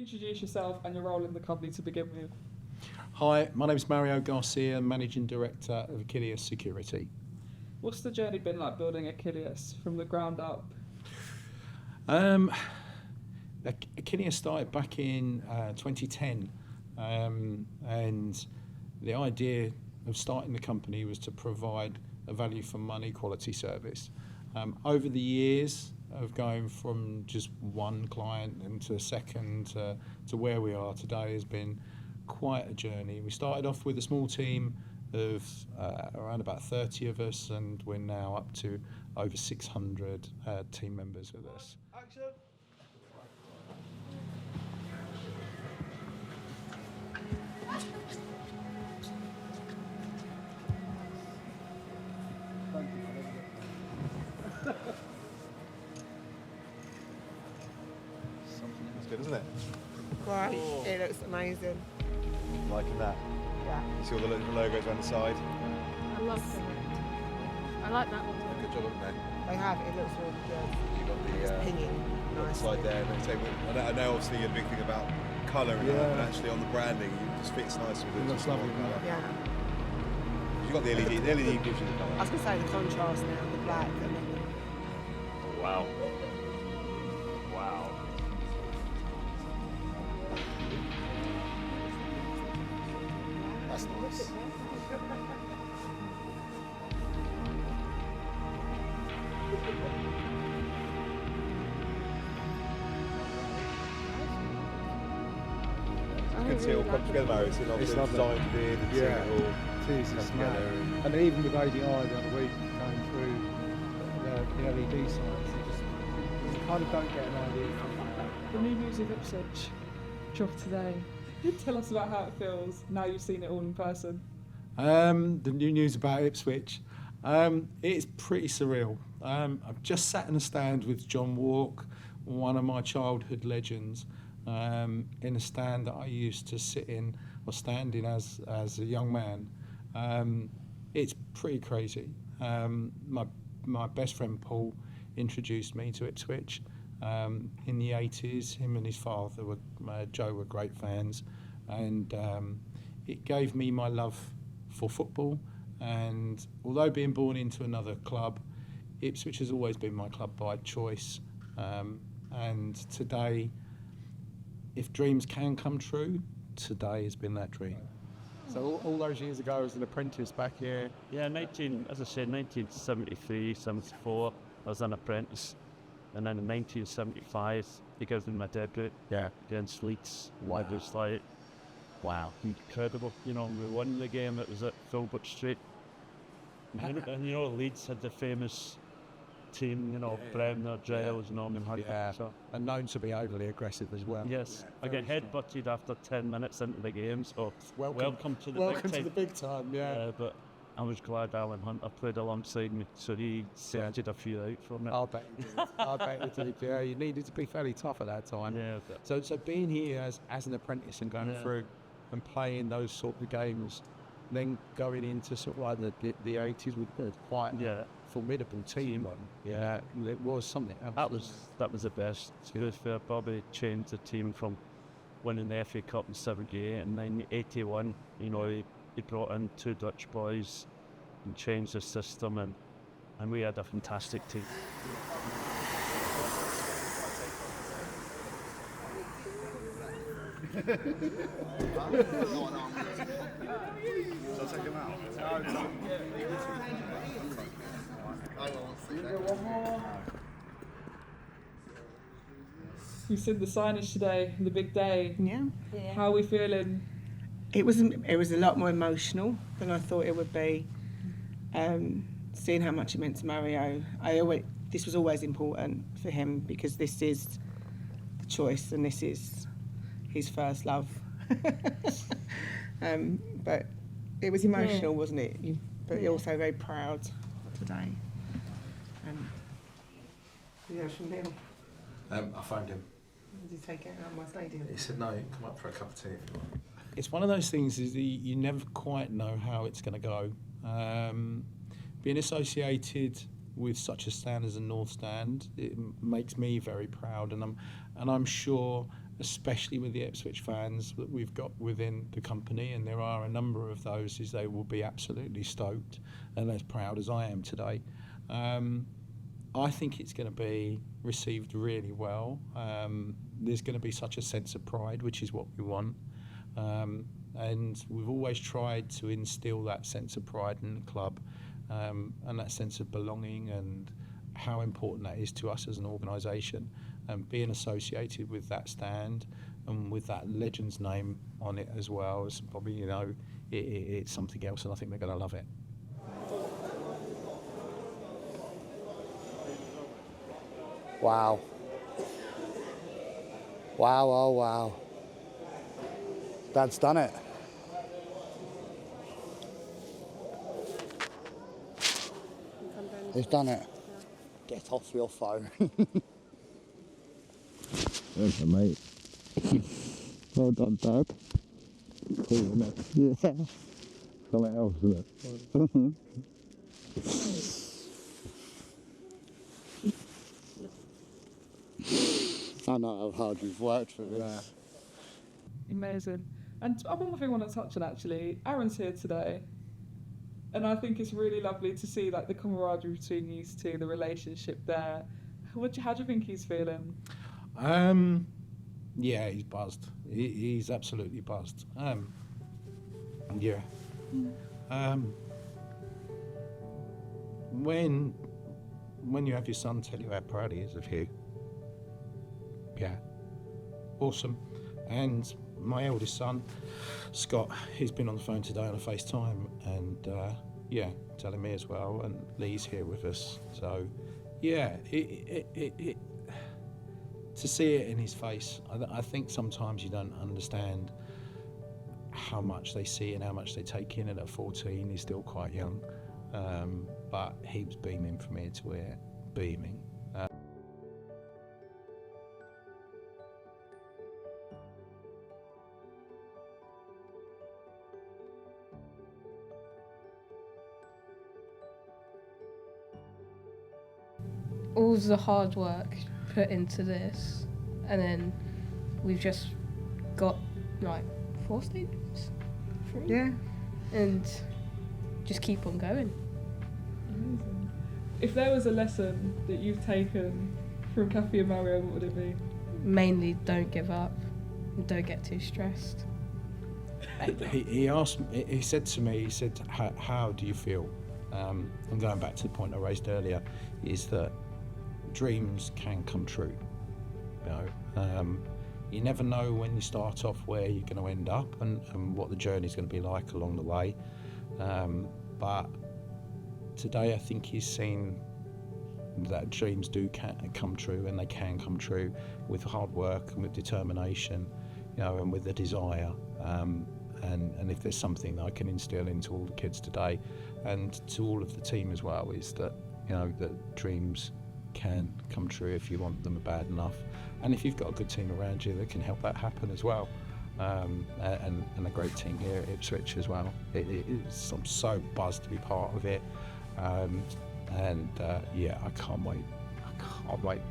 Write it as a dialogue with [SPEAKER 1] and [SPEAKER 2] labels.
[SPEAKER 1] Introduce yourself and your role in the company to begin with.
[SPEAKER 2] Hi, my name is Mario Garcia, Managing Director of Achilleus Security.
[SPEAKER 1] What's the journey been like building Achilleus from the ground up?
[SPEAKER 2] Achilleus started back in 2010, and the idea of starting the company was to provide a value for money quality service. Over the years of going from just one client into a second to where we are today has been quite a journey. We started off with a small team of around about 30 of us, and we're now up to over 600 team members with us.
[SPEAKER 3] Action. That's good, isn't it?
[SPEAKER 4] Right, it looks amazing.
[SPEAKER 3] Liking that.
[SPEAKER 4] Yeah.
[SPEAKER 3] You see all the little logos around the side.
[SPEAKER 5] I love it. I like that one.
[SPEAKER 3] Good job, haven't they?
[SPEAKER 4] They have, it looks really good.
[SPEAKER 3] You got
[SPEAKER 4] It's
[SPEAKER 3] the
[SPEAKER 4] pinging.
[SPEAKER 3] got the slide there. And say, I know obviously you're a big thing about colour and that, but actually on the branding, it just fits nice with it.
[SPEAKER 2] Looks lovely.
[SPEAKER 4] Yeah.
[SPEAKER 3] You've got the LED. The LED gives you the colour.
[SPEAKER 4] I was going to say the contrast now, the black and then
[SPEAKER 3] Wow. Wow. That's nice. You can see it all come together, Mario. It's
[SPEAKER 6] lovely.
[SPEAKER 3] designed in and seeing it all
[SPEAKER 6] It is,
[SPEAKER 3] come
[SPEAKER 6] it's
[SPEAKER 3] together.
[SPEAKER 6] mad. And even with ADI the other week going through the LED signs, you kind of don't get an idea.
[SPEAKER 1] The new news of Ipswich dropped today. Tell us about how it feels now you've seen it all in person.
[SPEAKER 2] The new news about Ipswich, it's pretty surreal. I've just sat in a stand with John Walk, one of my childhood legends, in a stand that I used to sit in or stand in as a young man. It's pretty crazy. My best friend Paul introduced me to Ipswich in the 80s. Him and his father, Joe, were great fans, and it gave me my love for football. And although being born into another club, Ipswich has always been my club by choice. And today, if dreams can come true, today has been that dream.
[SPEAKER 6] So all those years ago as an apprentice back here,
[SPEAKER 7] Yeah, 1973, 74, I was an apprentice. And then in 1975, he gives me my debut against Leeds.
[SPEAKER 6] Wow.
[SPEAKER 7] It was like, wow, incredible. You know, we won the game, it was at Filbert Street. And Leeds had the famous team, Bremner, Giles, Norman Hudson.
[SPEAKER 6] Yeah.
[SPEAKER 7] So,
[SPEAKER 6] and known to be overly aggressive as well.
[SPEAKER 7] yes, I get headbutted after 10 minutes into the game, so welcome to the
[SPEAKER 6] Welcome
[SPEAKER 7] big
[SPEAKER 6] to
[SPEAKER 7] time.
[SPEAKER 6] the big time, yeah.
[SPEAKER 7] But I was glad Alan Hunter played alongside me, so he sorted a few out for me.
[SPEAKER 6] I'll bet you did. I'll bet you did. Yeah, you needed to be fairly tough at that time.
[SPEAKER 7] Yeah,
[SPEAKER 6] So being here as an apprentice and going through and playing those sort of games, then going into sort of like the 80s with quite a formidable team. Yeah, it was something else.
[SPEAKER 7] That was the best. To be fair, Bobby changed the team from winning the FA Cup in '78 and then '81. He brought in two Dutch boys and changed the system, and we had a fantastic team.
[SPEAKER 3] Shall I take him out?
[SPEAKER 1] You've seen the signage today, the big day.
[SPEAKER 4] yeah.
[SPEAKER 1] How are we feeling?
[SPEAKER 4] It was a lot more emotional than I thought it would be. Seeing how much it meant to Mario, this was always important for him because this is the choice and this is his first love. But it was emotional, wasn't it? But you're also very proud today. From Neil.
[SPEAKER 2] I phoned him.
[SPEAKER 4] Did you take it out of my stadium?
[SPEAKER 2] He said, no, come up for a cup of tea if you want. It's one of those things is you never quite know how it's going to go. Being associated with such a stand as a North Stand, it makes me very proud, and I'm sure especially with the Ipswich fans that we've got within the company, and there are a number of those, is they will be absolutely stoked and as proud as I am today. I think it's going to be received really well. There's going to be such a sense of pride, which is what we want. And we've always tried to instill that sense of pride in the club, and that sense of belonging, and how important that is to us as an organisation, and being associated with that stand and with that legend's name on it as well is probably, you know, it's something else, and I think they're going to love it.
[SPEAKER 8] Wow. Wow, oh wow. Dad's done it. He's done it. Get off your phone.
[SPEAKER 6] There's a mate. Well done, Dad. Cool, isn't it? Yeah. Something else, isn't it?
[SPEAKER 8] I know how hard you've worked for this.
[SPEAKER 1] Amazing. And one more thing I want to touch on, actually. Aaron's here today. And I think it's really lovely to see like the camaraderie between you two, the relationship there. How do you think he's feeling?
[SPEAKER 2] Yeah, he's buzzed. He's absolutely buzzed. Yeah. When you have your son tell you how proud he is of you, yeah, awesome. And my eldest son, Scott, he's been on the phone today on a FaceTime, and yeah, telling me as well. And Lee's here with us, so yeah, to see it in his face, I think sometimes you don't understand how much they see and how much they take in. And at 14, he's still quite young, but he was beaming from ear to ear, beaming.
[SPEAKER 5] All the hard work put into this, and then we've just got like 4 stages, 3,
[SPEAKER 4] Yeah.
[SPEAKER 5] and just keep on going.
[SPEAKER 1] Amazing. If there was a lesson that you've taken from Kathy and Mario, what would it be?
[SPEAKER 5] Mainly, don't give up, and don't get too stressed.
[SPEAKER 2] He asked. He said to me. He said, "How do you feel?" And going back to the point I raised earlier, is that dreams can come true. You know, you never know when you start off where you're going to end up, and what the journey's going to be like along the way. But today, I think he's seen that dreams do come true, and they can come true with hard work and with determination, you know, and with the desire. And if there's something that I can instill into all the kids today, and to all of the team as well, is that, you know, that dreams can come true if you want them bad enough, and if you've got a good team around you that can help that happen as well, and a great team here at Ipswich as well. I'm so buzzed to be part of it, and yeah, I can't wait.